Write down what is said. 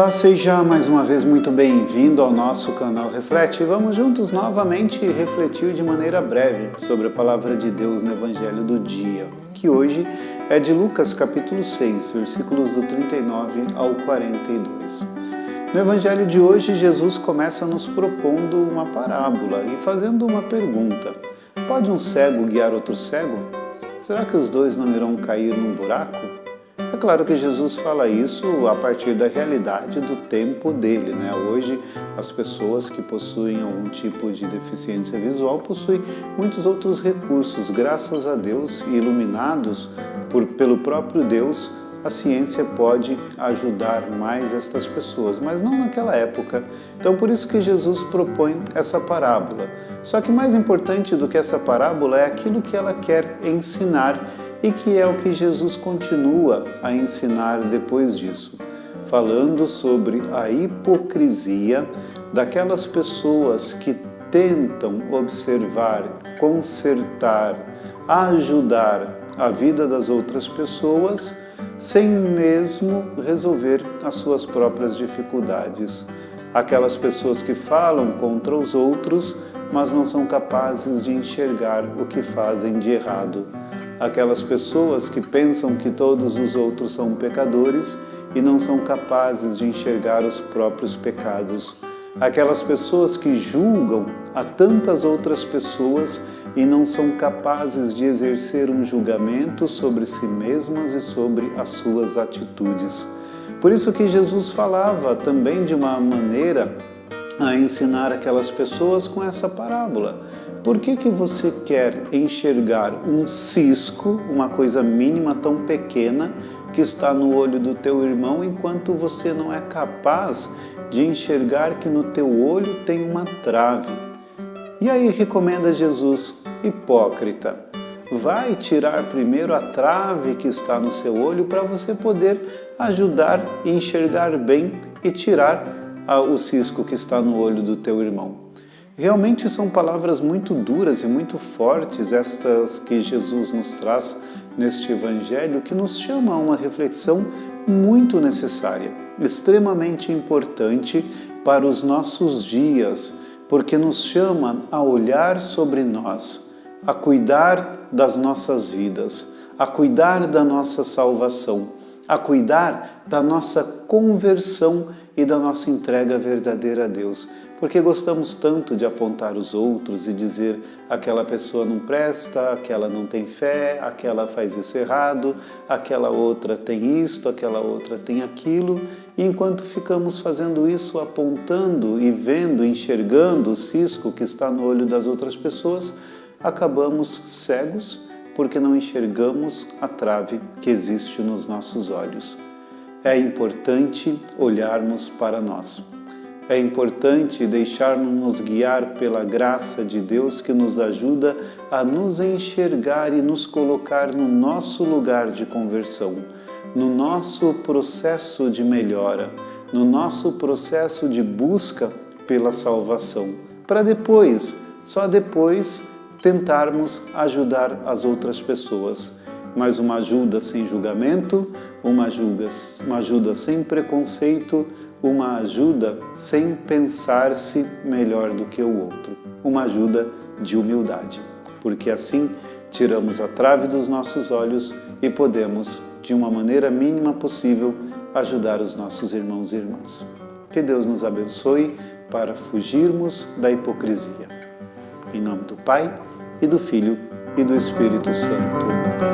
Olá, seja mais uma vez muito bem-vindo ao nosso canal Reflete. Vamos juntos novamente refletir de maneira breve sobre a Palavra de Deus no Evangelho do dia, que hoje é de Lucas capítulo 6, versículos do 39 ao 42. No Evangelho de hoje, Jesus começa nos propondo uma parábola e fazendo uma pergunta. Pode um cego guiar outro cego? Será que os dois não irão cair num buraco? É claro que Jesus fala isso a partir da realidade do tempo dele, né? Hoje, as pessoas que possuem algum tipo de deficiência visual possuem muitos outros recursos. Graças a Deus, iluminados pelo próprio Deus, a ciência pode ajudar mais estas pessoas, mas não naquela época. Então, por isso que Jesus propõe essa parábola. Só que mais importante do que essa parábola é aquilo que ela quer ensinar e que é o que Jesus continua a ensinar depois disso, falando sobre a hipocrisia daquelas pessoas que tentam observar, consertar, ajudar a vida das outras pessoas sem mesmo resolver as suas próprias dificuldades. Aquelas pessoas que falam contra os outros, mas não são capazes de enxergar o que fazem de errado. Aquelas pessoas que pensam que todos os outros são pecadores e não são capazes de enxergar os próprios pecados. Aquelas pessoas que julgam a tantas outras pessoas e não são capazes de exercer um julgamento sobre si mesmas e sobre as suas atitudes. Por isso que Jesus falava também de uma maneira a ensinar aquelas pessoas com essa parábola. Por que você quer enxergar um cisco, uma coisa mínima tão pequena que está no olho do teu irmão, enquanto você não é capaz de enxergar que no teu olho tem uma trave? E aí recomenda Jesus: hipócrita, vai tirar primeiro a trave que está no seu olho para você poder ajudar a enxergar bem e tirar o cisco que está no olho do teu irmão. Realmente são palavras muito duras e muito fortes estas que Jesus nos traz neste Evangelho, que nos chama a uma reflexão muito necessária, extremamente importante para os nossos dias, porque nos chama a olhar sobre nós, a cuidar das nossas vidas, a cuidar da nossa salvação, a cuidar da nossa conversão e da nossa entrega verdadeira a Deus. Porque gostamos tanto de apontar os outros e dizer: aquela pessoa não presta, aquela não tem fé, aquela faz isso errado, aquela outra tem isto, aquela outra tem aquilo. E enquanto ficamos fazendo isso, apontando e vendo, enxergando o cisco que está no olho das outras pessoas, acabamos cegos porque não enxergamos a trave que existe nos nossos olhos. É importante olharmos para nós. É importante deixarmos-nos guiar pela graça de Deus que nos ajuda a nos enxergar e nos colocar no nosso lugar de conversão, no nosso processo de melhora, no nosso processo de busca pela salvação, para depois, só depois, tentarmos ajudar as outras pessoas. Mas uma ajuda sem julgamento, uma ajuda sem preconceito, uma ajuda sem pensar-se melhor do que o outro, uma ajuda de humildade, porque assim tiramos a trave dos nossos olhos e podemos, de uma maneira mínima possível, ajudar os nossos irmãos e irmãs. Que Deus nos abençoe para fugirmos da hipocrisia. Em nome do Pai, e do Filho, e do Espírito Santo.